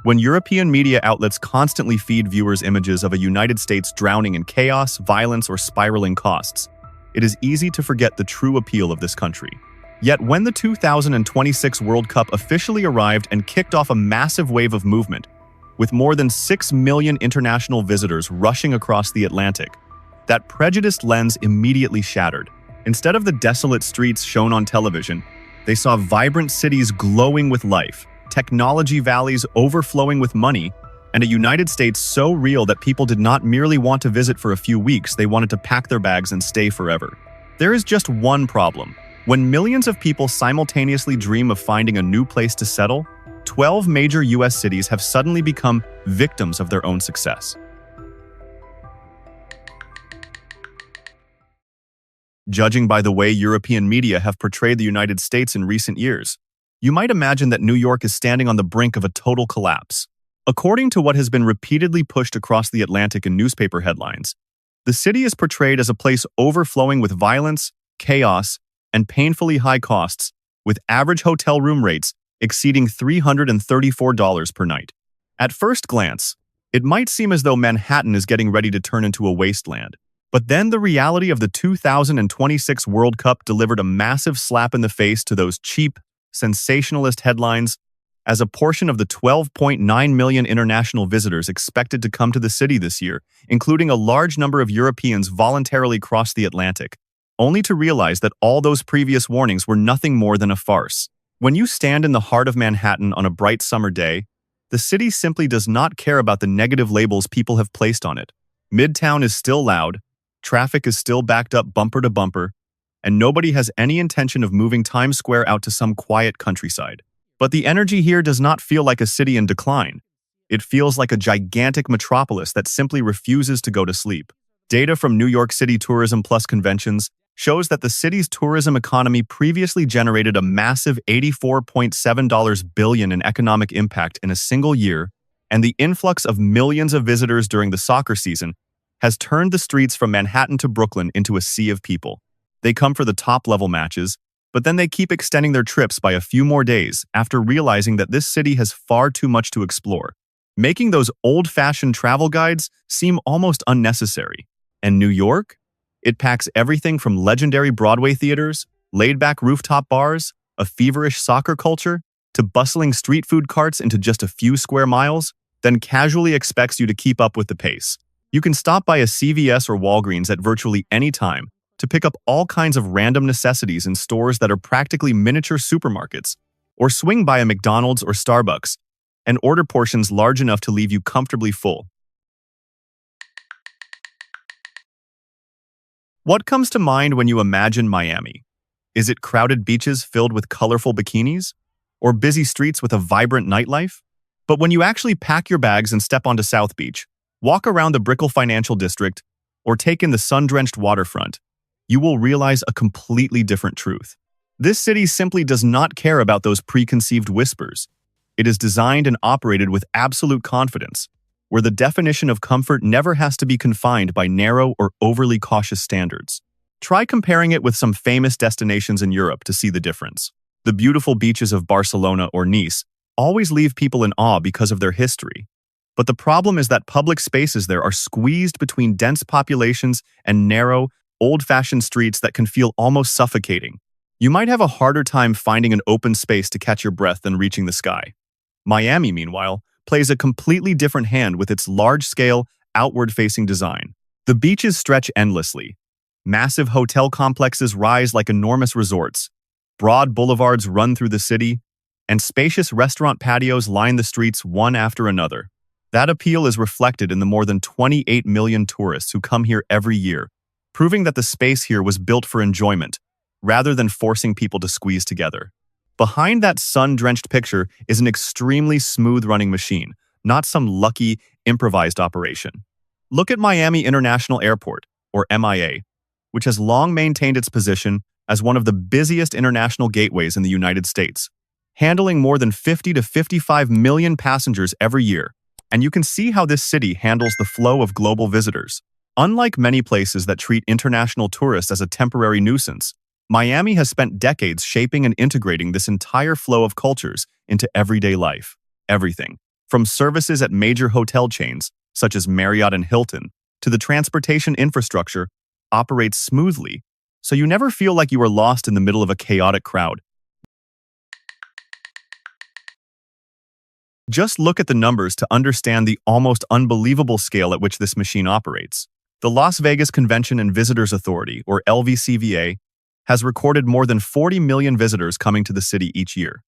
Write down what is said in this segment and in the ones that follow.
When European media outlets constantly feed viewers images of a United States drowning in chaos, violence, or spiraling costs, it is easy to forget the true appeal of this country. Yet when the 2026 World Cup officially arrived and kicked off a massive wave of movement, with more than 6 million international visitors rushing across the Atlantic, that prejudiced lens immediately shattered. Instead of the desolate streets shown on television, they saw vibrant cities glowing with life, technology valleys overflowing with money, and a United States so real that people did not merely want to visit for a few weeks, they wanted to pack their bags and stay forever. There is just one problem. When millions of people simultaneously dream of finding a new place to settle, 12 major US cities have suddenly become victims of their own success. Judging by the way European media have portrayed the United States in recent years, you might imagine that New York is standing on the brink of a total collapse. According to what has been repeatedly pushed across the Atlantic in newspaper headlines, the city is portrayed as a place overflowing with violence, chaos, and painfully high costs, with average hotel room rates exceeding $334 per night. At first glance, it might seem as though Manhattan is getting ready to turn into a wasteland. But then the reality of the 2026 World Cup delivered a massive slap in the face to those cheap, sensationalist headlines, as a portion of the 12.9 million international visitors expected to come to the city this year, including a large number of Europeans, voluntarily crossed the Atlantic, only to realize that all those previous warnings were nothing more than a farce. When you stand in the heart of Manhattan on a bright summer day, the city simply does not care about the negative labels people have placed on it. Midtown is still loud, traffic is still backed up bumper to bumper, and nobody has any intention of moving Times Square out to some quiet countryside. But the energy here does not feel like a city in decline. It feels like a gigantic metropolis that simply refuses to go to sleep. Data from New York City Tourism Plus Conventions shows that the city's tourism economy previously generated a massive $84.7 billion in economic impact in a single year, and the influx of millions of visitors during the soccer season has turned the streets from Manhattan to Brooklyn into a sea of people. They come for the top-level matches, but then they keep extending their trips by a few more days after realizing that this city has far too much to explore, making those old-fashioned travel guides seem almost unnecessary. And New York? It packs everything from legendary Broadway theaters, laid-back rooftop bars, a feverish soccer culture, to bustling street food carts into just a few square miles, then casually expects you to keep up with the pace. You can stop by a CVS or Walgreens at virtually any time to pick up all kinds of random necessities in stores that are practically miniature supermarkets, or swing by a McDonald's or Starbucks and order portions large enough to leave you comfortably full. What comes to mind when you imagine Miami? Is it crowded beaches filled with colorful bikinis? Or busy streets with a vibrant nightlife? But when you actually pack your bags and step onto South Beach, walk around the Brickell Financial District, or take in the sun-drenched waterfront, you will realize a completely different truth. This city simply does not care about those preconceived whispers. It is designed and operated with absolute confidence, where the definition of comfort never has to be confined by narrow or overly cautious standards. Try comparing it with some famous destinations in Europe to see the difference. The beautiful beaches of Barcelona or Nice always leave people in awe because of their history. But the problem is that public spaces there are squeezed between dense populations and narrow, old-fashioned streets that can feel almost suffocating. You might have a harder time finding an open space to catch your breath than reaching the sky. Miami, meanwhile, plays a completely different hand with its large-scale, outward-facing design. The beaches stretch endlessly. Massive hotel complexes rise like enormous resorts. Broad boulevards run through the city, and spacious restaurant patios line the streets one after another. That appeal is reflected in the more than 28 million tourists who come here every year, proving that the space here was built for enjoyment, rather than forcing people to squeeze together. Behind that sun-drenched picture is an extremely smooth-running machine, not some lucky, improvised operation. Look at Miami International Airport, or MIA, which has long maintained its position as one of the busiest international gateways in the United States, handling more than 50 to 55 million passengers every year. And you can see how this city handles the flow of global visitors. Unlike many places that treat international tourists as a temporary nuisance, Miami has spent decades shaping and integrating this entire flow of cultures into everyday life. Everything From services at major hotel chains, such as Marriott and Hilton, to the transportation infrastructure, operates smoothly, so you never feel like you are lost in the middle of a chaotic crowd. Just look at the numbers to understand the almost unbelievable scale at which this machine operates. The Las Vegas Convention and Visitors Authority, or LVCVA, has recorded more than 40 million visitors coming to the city each year.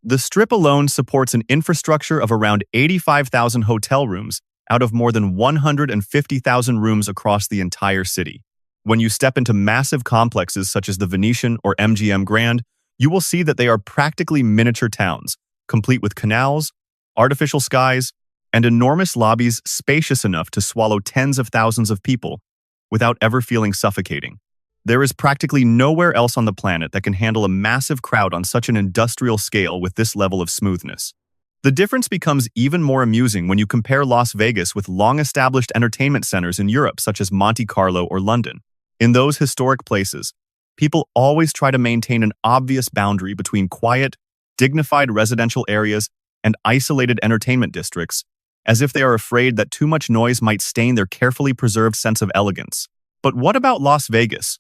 The Strip alone supports an infrastructure of around 85,000 hotel rooms out of more than 150,000 rooms across the entire city. When you step into massive complexes such as the Venetian or MGM Grand, you will see that they are practically miniature towns, complete with canals, artificial skies, and enormous lobbies spacious enough to swallow tens of thousands of people without ever feeling suffocating. There is practically nowhere else on the planet that can handle a massive crowd on such an industrial scale with this level of smoothness. The difference becomes even more amusing when you compare Las Vegas with long-established entertainment centers in Europe such as Monte Carlo or London. In those historic places, people always try to maintain an obvious boundary between quiet, dignified residential areas and isolated entertainment districts, as if they are afraid that too much noise might stain their carefully preserved sense of elegance. But what about Las Vegas?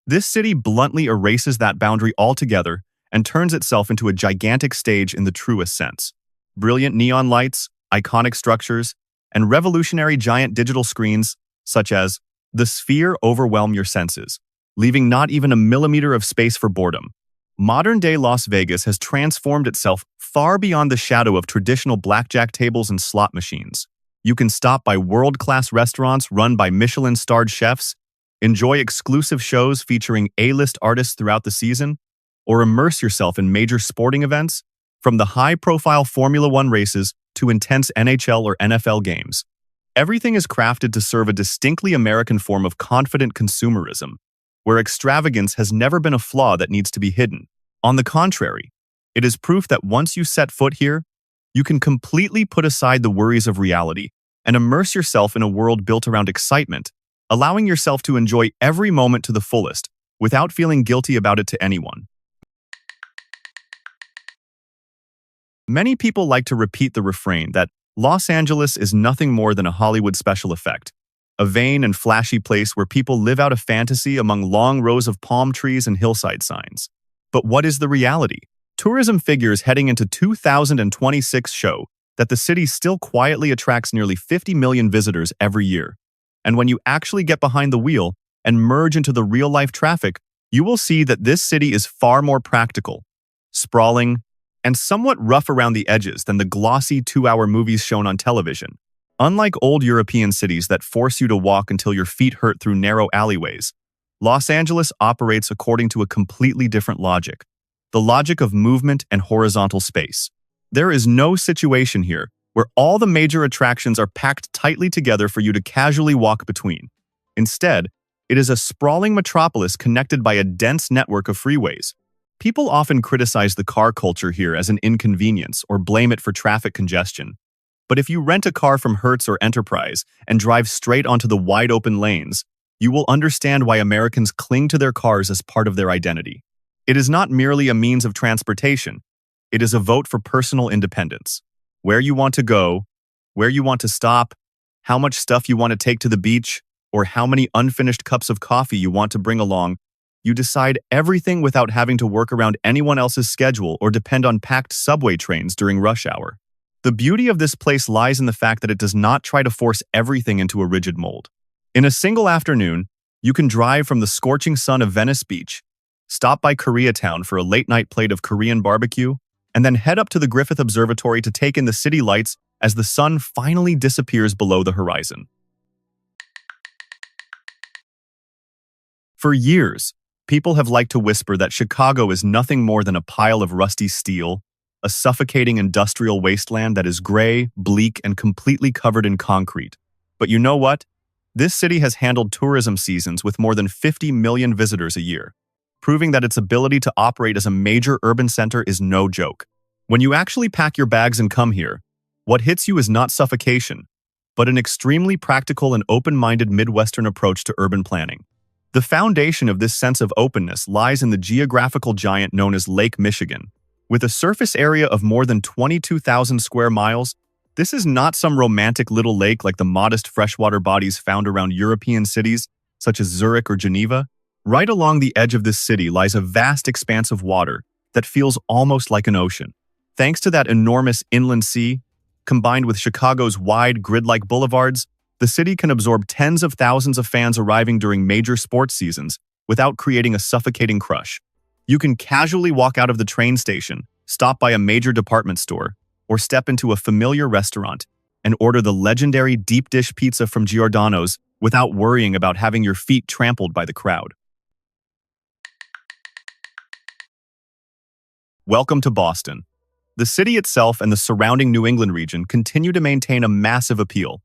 This city bluntly erases that boundary altogether and turns itself into a gigantic stage in the truest sense. Brilliant neon lights, iconic structures, and revolutionary giant digital screens, such as the Sphere, overwhelm your senses, leaving not even a millimeter of space for boredom. Modern-day Las Vegas has transformed itself far beyond the shadow of traditional blackjack tables and slot machines. You can stop by world-class restaurants run by Michelin-starred chefs, enjoy exclusive shows featuring A-list artists throughout the season, or immerse yourself in major sporting events, from the high-profile Formula One races to intense NHL or NFL games. Everything is crafted to serve a distinctly American form of confident consumerism, where extravagance has never been a flaw that needs to be hidden. On the contrary, it is proof that once you set foot here, you can completely put aside the worries of reality and immerse yourself in a world built around excitement, allowing yourself to enjoy every moment to the fullest without feeling guilty about it to anyone. Many people like to repeat the refrain that Los Angeles is nothing more than a Hollywood special effect, a vain and flashy place where people live out a fantasy among long rows of palm trees and hillside signs. But what is the reality? Tourism figures heading into 2026 show that the city still quietly attracts nearly 50 million visitors every year. And when you actually get behind the wheel and merge into the real-life traffic, you will see that this city is far more practical, sprawling, and somewhat rough around the edges than the glossy 2-hour movies shown on television. Unlike old European cities that force you to walk until your feet hurt through narrow alleyways, Los Angeles operates according to a completely different logic, the logic of movement and horizontal space. There is no situation here where all the major attractions are packed tightly together for you to casually walk between. Instead, it is a sprawling metropolis connected by a dense network of freeways. People often criticize the car culture here as an inconvenience or blame it for traffic congestion. But if you rent a car from Hertz or Enterprise and drive straight onto the wide-open lanes, you will understand why Americans cling to their cars as part of their identity. It is not merely a means of transportation. It is a vote for personal independence. Where you want to go, where you want to stop, how much stuff you want to take to the beach, or how many unfinished cups of coffee you want to bring along, you decide everything without having to work around anyone else's schedule or depend on packed subway trains during rush hour. The beauty of this place lies in the fact that it does not try to force everything into a rigid mold. In a single afternoon, you can drive from the scorching sun of Venice Beach, stop by Koreatown for a late-night plate of Korean barbecue, and then head up to the Griffith Observatory to take in the city lights as the sun finally disappears below the horizon. For years, people have liked to whisper that Chicago is nothing more than a pile of rusty steel, a suffocating industrial wasteland that is gray, bleak, and completely covered in concrete. But you know what? This city has handled tourism seasons with more than 50 million visitors a year, proving that its ability to operate as a major urban center is no joke. When you actually pack your bags and come here, what hits you is not suffocation, but an extremely practical and open-minded Midwestern approach to urban planning. The foundation of this sense of openness lies in the geographical giant known as Lake Michigan. With a surface area of more than 22,000 square miles, This is not some romantic little lake like the modest freshwater bodies found around European cities, such as Zurich or Geneva. Right along the edge of this city lies a vast expanse of water that feels almost like an ocean. Thanks to that enormous inland sea, combined with Chicago's wide grid-like boulevards, the city can absorb tens of thousands of fans arriving during major sports seasons without creating a suffocating crush. You can casually walk out of the train station, stop by a major department store, or step into a familiar restaurant and order the legendary deep dish pizza from Giordano's without worrying about having your feet trampled by the crowd. Welcome to Boston. The city itself and the surrounding New England region continue to maintain a massive appeal,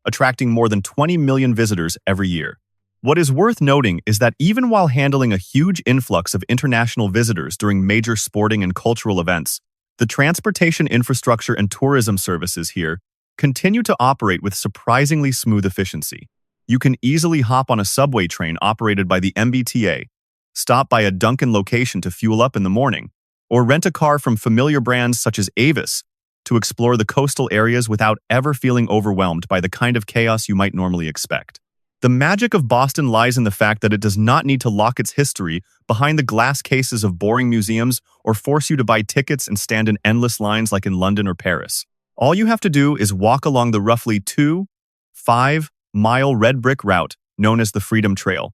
attracting more than 20 million visitors every year. What is worth noting is that even while handling a huge influx of international visitors during major sporting and cultural events, the transportation infrastructure and tourism services here continue to operate with surprisingly smooth efficiency. You can easily hop on a subway train operated by the MBTA, stop by a Dunkin' location to fuel up in the morning, or rent a car from familiar brands such as Avis to explore the coastal areas without ever feeling overwhelmed by the kind of chaos you might normally expect. The magic of Boston lies in the fact that it does not need to lock its history behind the glass cases of boring museums or force you to buy tickets and stand in endless lines like in London or Paris. All you have to do is walk along the roughly 2-5-mile red brick route known as the Freedom Trail,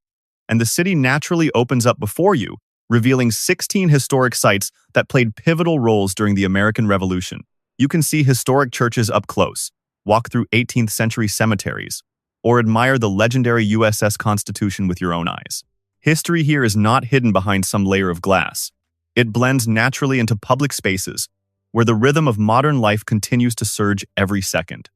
and the city naturally opens up before you, revealing 16 historic sites that played pivotal roles during the American Revolution. You can see historic churches up close, walk through 18th century cemeteries, or admire the legendary USS Constitution with your own eyes. History here is not hidden behind some layer of glass. It blends naturally into public spaces, where the rhythm of modern life continues to surge every second.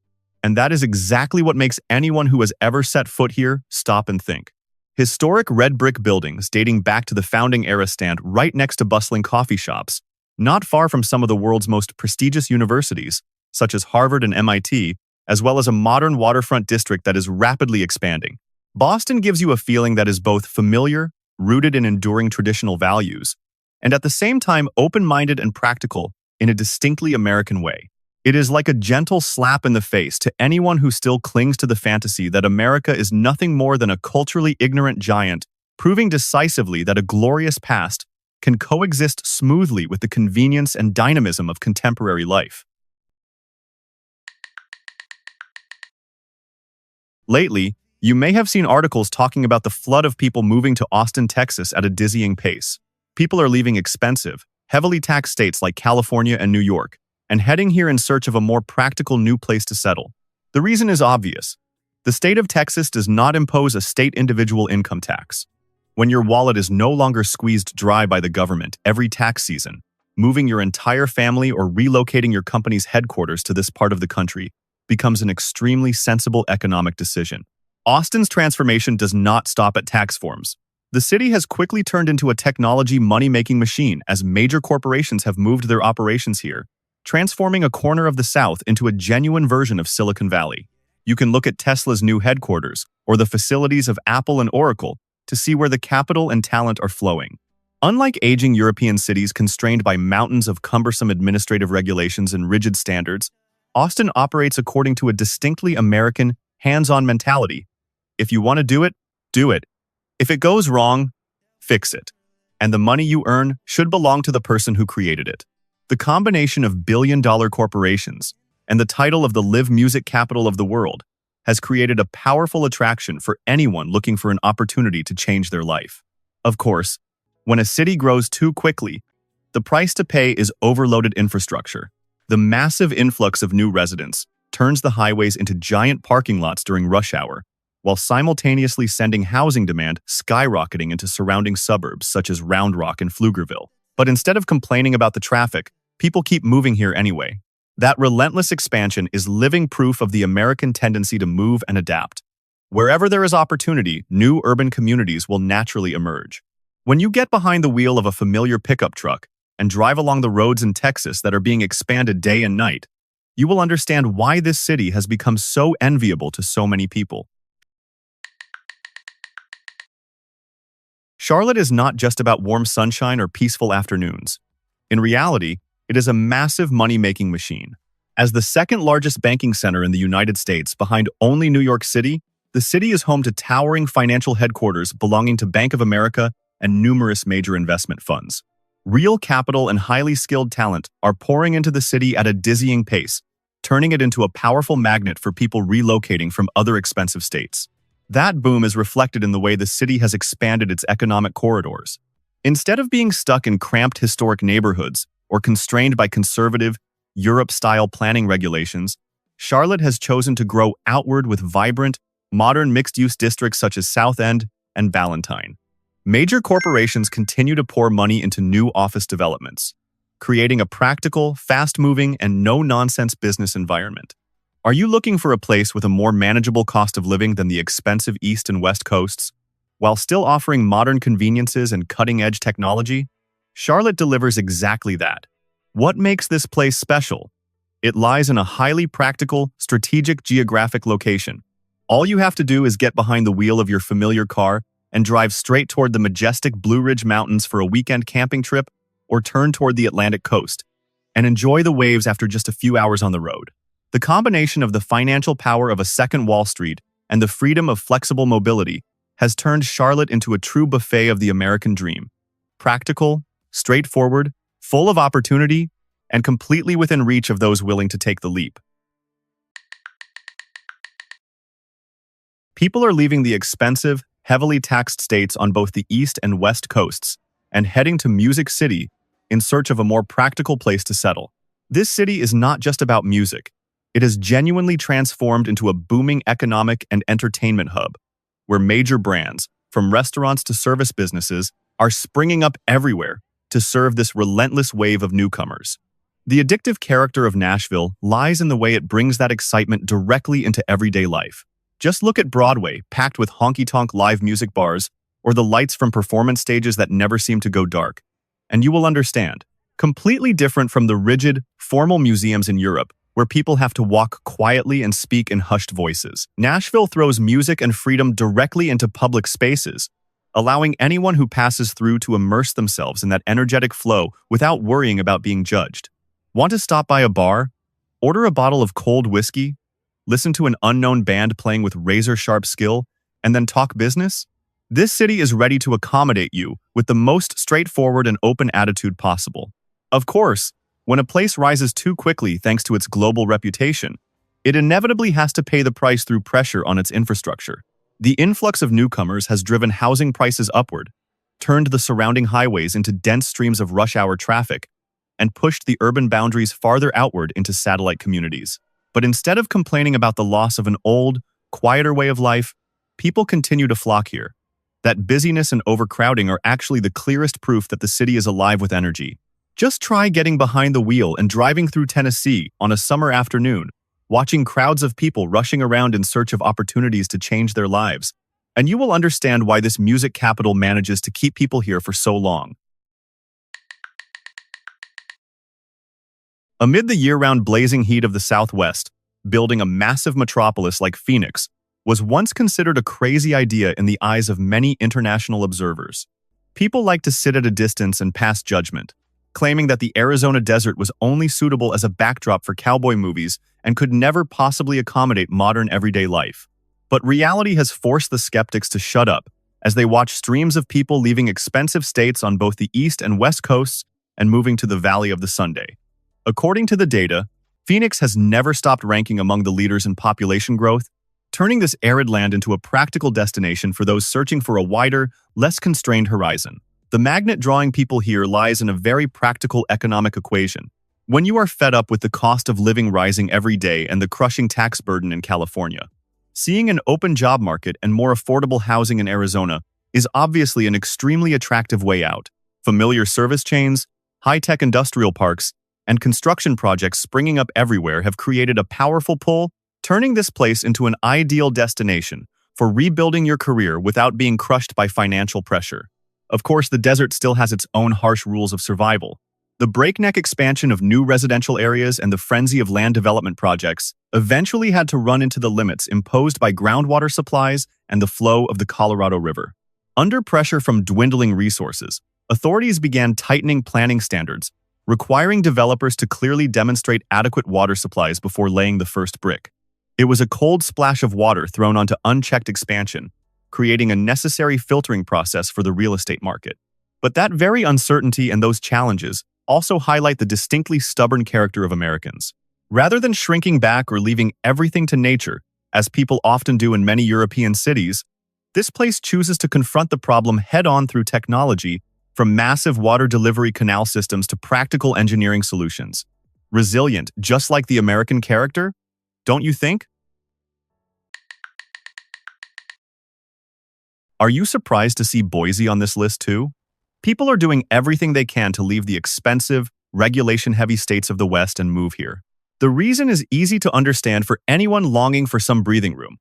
And that is exactly what makes anyone who has ever set foot here stop and think. Historic red brick buildings dating back to the founding era stand right next to bustling coffee shops, not far from some of the world's most prestigious universities, such as Harvard and MIT, as well as a modern waterfront district that is rapidly expanding. Boston gives you a feeling that is both familiar, rooted in enduring traditional values, and at the same time open-minded and practical in a distinctly American way. It is like a gentle slap in the face to anyone who still clings to the fantasy that America is nothing more than a culturally ignorant giant, proving decisively that a glorious past can coexist smoothly with the convenience and dynamism of contemporary life. Lately, you may have seen articles talking about the flood of people moving to Austin, Texas at a dizzying pace. People are leaving expensive, heavily taxed states like California and New York, and heading here in search of a more practical new place to settle. The reason is obvious. The state of Texas does not impose a state individual income tax. When your wallet is no longer squeezed dry by the government every tax season, moving your entire family or relocating your company's headquarters to this part of the country becomes an extremely sensible economic decision. Austin's transformation does not stop at tax forms. The city has quickly turned into a technology money-making machine as major corporations have moved their operations here, transforming a corner of the South into a genuine version of Silicon Valley. You can look at Tesla's new headquarters or the facilities of Apple and Oracle to see where the capital and talent are flowing. Unlike aging European cities constrained by mountains of cumbersome administrative regulations and rigid standards, Austin operates according to a distinctly American, hands-on mentality. If you want to do it, do it. If it goes wrong, fix it. And the money you earn should belong to the person who created it. The combination of billion-dollar corporations and the title of the live music capital of the world has created a powerful attraction for anyone looking for an opportunity to change their life. Of course, when a city grows too quickly, the price to pay is overloaded infrastructure. The massive influx of new residents turns the highways into giant parking lots during rush hour, while simultaneously sending housing demand skyrocketing into surrounding suburbs such as Round Rock and Pflugerville. But instead of complaining about the traffic, people keep moving here anyway. That relentless expansion is living proof of the American tendency to move and adapt. Wherever there is opportunity, new urban communities will naturally emerge. When you get behind the wheel of a familiar pickup truck and drive along the roads in Texas that are being expanded day and night, you will understand why this city has become so enviable to so many people. Charlotte is not just about warm sunshine or peaceful afternoons. In reality, it is a massive money-making machine. As the second largest banking center in the United States behind only New York City, the city is home to towering financial headquarters belonging to Bank of America and numerous major investment funds. Real capital and highly skilled talent are pouring into the city at a dizzying pace, turning it into a powerful magnet for people relocating from other expensive states. That boom is reflected in the way the city has expanded its economic corridors. Instead of being stuck in cramped historic neighborhoods or constrained by conservative, Europe-style planning regulations, Charlotte has chosen to grow outward with vibrant, modern mixed-use districts such as South End and Ballantyne. Major corporations continue to pour money into new office developments, creating a practical, fast-moving, and no-nonsense business environment. Are you looking for a place with a more manageable cost of living than the expensive East and West Coasts, while still offering modern conveniences and cutting-edge technology? Charlotte delivers exactly that. What makes this place special? It lies in a highly practical, strategic geographic location. All you have to do is get behind the wheel of your familiar car and drive straight toward the majestic Blue Ridge Mountains for a weekend camping trip, or turn toward the Atlantic coast and enjoy the waves after just a few hours on the road. The combination of the financial power of a second Wall Street and the freedom of flexible mobility has turned Charlotte into a true buffet of the American dream. Practical, straightforward, full of opportunity, and completely within reach of those willing to take the leap. People are leaving the expensive, heavily taxed states on both the East and West coasts and heading to Music City in search of a more practical place to settle. This city is not just about music. It has genuinely transformed into a booming economic and entertainment hub, where major brands, from restaurants to service businesses, are springing up everywhere to serve this relentless wave of newcomers. The addictive character of Nashville lies in the way it brings that excitement directly into everyday life. Just look at Broadway, packed with honky-tonk live music bars, or the lights from performance stages that never seem to go dark, and you will understand. Completely different from the rigid, formal museums in Europe, where people have to walk quietly and speak in hushed voices. Nashville throws music and freedom directly into public spaces, allowing anyone who passes through to immerse themselves in that energetic flow without worrying about being judged. Want to stop by a bar? Order a bottle of cold whiskey? Listen to an unknown band playing with razor-sharp skill, and then talk business? This city is ready to accommodate you with the most straightforward and open attitude possible. Of course, when a place rises too quickly thanks to its global reputation, it inevitably has to pay the price through pressure on its infrastructure. The influx of newcomers has driven housing prices upward, turned the surrounding highways into dense streams of rush-hour traffic, and pushed the urban boundaries farther outward into satellite communities. But instead of complaining about the loss of an old, quieter way of life, people continue to flock here. That busyness and overcrowding are actually the clearest proof that the city is alive with energy. Just try getting behind the wheel and driving through Tennessee on a summer afternoon, watching crowds of people rushing around in search of opportunities to change their lives, and you will understand why this music capital manages to keep people here for so long. Amid the year-round blazing heat of the Southwest, building a massive metropolis like Phoenix was once considered a crazy idea in the eyes of many international observers. People like to sit at a distance and pass judgment, claiming that the Arizona desert was only suitable as a backdrop for cowboy movies and could never possibly accommodate modern everyday life. But reality has forced the skeptics to shut up as they watch streams of people leaving expensive states on both the East and West coasts and moving to the Valley of the Sunday. According to the data, Phoenix has never stopped ranking among the leaders in population growth, turning this arid land into a practical destination for those searching for a wider, less constrained horizon. The magnet drawing people here lies in a very practical economic equation. When you are fed up with the cost of living rising every day and the crushing tax burden in California, seeing an open job market and more affordable housing in Arizona is obviously an extremely attractive way out. Familiar service chains, high-tech industrial parks, and construction projects springing up everywhere have created a powerful pull, turning this place into an ideal destination for rebuilding your career without being crushed by financial pressure. Of course, the desert still has its own harsh rules of survival. The breakneck expansion of new residential areas and the frenzy of land development projects eventually had to run into the limits imposed by groundwater supplies and the flow of the Colorado River. Under pressure from dwindling resources, authorities began tightening planning standards, requiring developers to clearly demonstrate adequate water supplies before laying the first brick. It was a cold splash of water thrown onto unchecked expansion, creating a necessary filtering process for the real estate market. But that very uncertainty and those challenges also highlight the distinctly stubborn character of Americans. Rather than shrinking back or leaving everything to nature, as people often do in many European cities, this place chooses to confront the problem head-on through technology, from massive water delivery canal systems to practical engineering solutions. Resilient, just like the American character, don't you think? Are you surprised to see Boise on this list too? People are doing everything they can to leave the expensive, regulation-heavy states of the West and move here. The reason is easy to understand for anyone longing for some breathing room.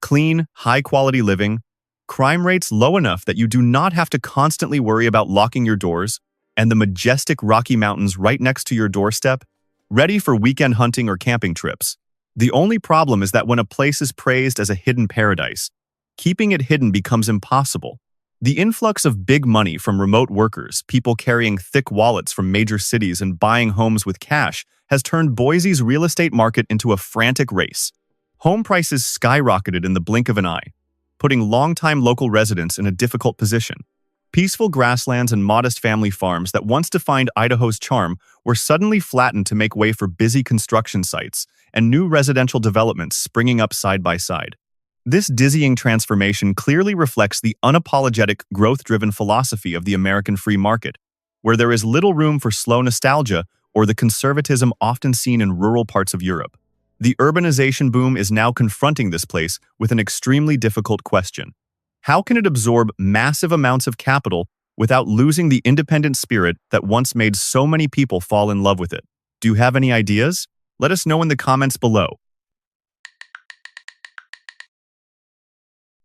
Clean, high-quality living, crime rates low enough that you do not have to constantly worry about locking your doors, and the majestic Rocky Mountains right next to your doorstep, ready for weekend hunting or camping trips. The only problem is that when a place is praised as a hidden paradise, keeping it hidden becomes impossible. The influx of big money from remote workers, people carrying thick wallets from major cities and buying homes with cash, has turned Boise's real estate market into a frantic race. Home prices skyrocketed in the blink of an eye, putting longtime local residents in a difficult position. Peaceful grasslands and modest family farms that once defined Idaho's charm were suddenly flattened to make way for busy construction sites and new residential developments springing up side by side. This dizzying transformation clearly reflects the unapologetic, growth-driven philosophy of the American free market, where there is little room for slow nostalgia or the conservatism often seen in rural parts of Europe. The urbanization boom is now confronting this place with an extremely difficult question. How can it absorb massive amounts of capital without losing the independent spirit that once made so many people fall in love with it? Do you have any ideas? Let us know in the comments below.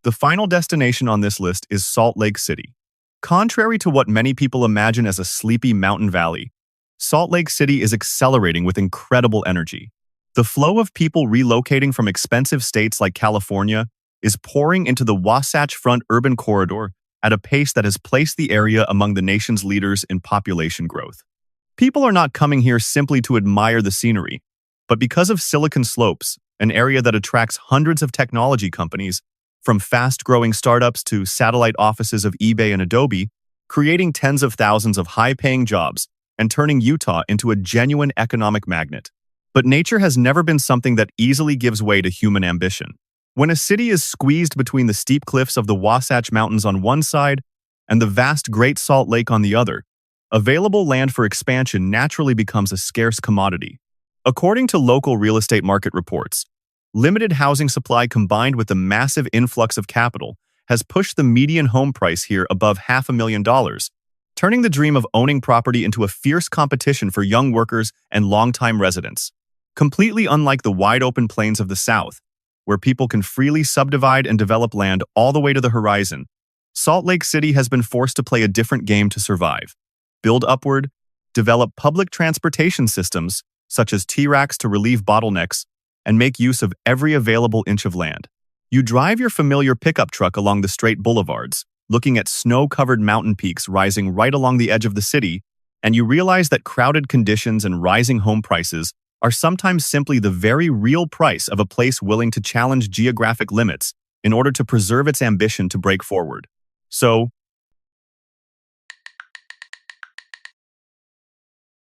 The final destination on this list is Salt Lake City. Contrary to what many people imagine as a sleepy mountain valley, Salt Lake City is accelerating with incredible energy. The flow of people relocating from expensive states like California is pouring into the Wasatch Front urban corridor at a pace that has placed the area among the nation's leaders in population growth. People are not coming here simply to admire the scenery, but because of Silicon Slopes, an area that attracts hundreds of technology companies, from fast-growing startups to satellite offices of eBay and Adobe, creating tens of thousands of high-paying jobs and turning Utah into a genuine economic magnet. But nature has never been something that easily gives way to human ambition. When a city is squeezed between the steep cliffs of the Wasatch Mountains on one side and the vast Great Salt Lake on the other, available land for expansion naturally becomes a scarce commodity. According to local real estate market reports, limited housing supply combined with the massive influx of capital has pushed the median home price here above $500,000, turning the dream of owning property into a fierce competition for young workers and longtime residents. Completely unlike the wide-open plains of the South, where people can freely subdivide and develop land all the way to the horizon, Salt Lake City has been forced to play a different game to survive. Build upward, develop public transportation systems, such as T-Racks to relieve bottlenecks, and make use of every available inch of land. You drive your familiar pickup truck along the straight boulevards, looking at snow-covered mountain peaks rising right along the edge of the city, and you realize that crowded conditions and rising home prices are sometimes simply the very real price of a place willing to challenge geographic limits in order to preserve its ambition to break forward. So,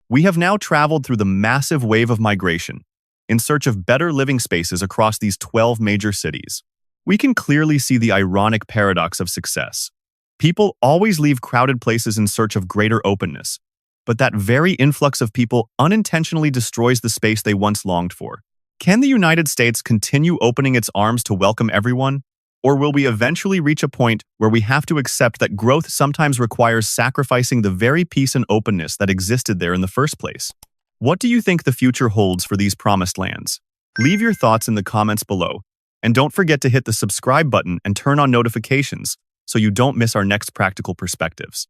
we have now traveled through the massive wave of migration in search of better living spaces across these 12 major cities. We can clearly see the ironic paradox of success. People always leave crowded places in search of greater openness, but that very influx of people unintentionally destroys the space they once longed for. Can the United States continue opening its arms to welcome everyone? Or will we eventually reach a point where we have to accept that growth sometimes requires sacrificing the very peace and openness that existed there in the first place? What do you think the future holds for these promised lands? Leave your thoughts in the comments below, and don't forget to hit the subscribe button and turn on notifications so you don't miss our next practical perspectives.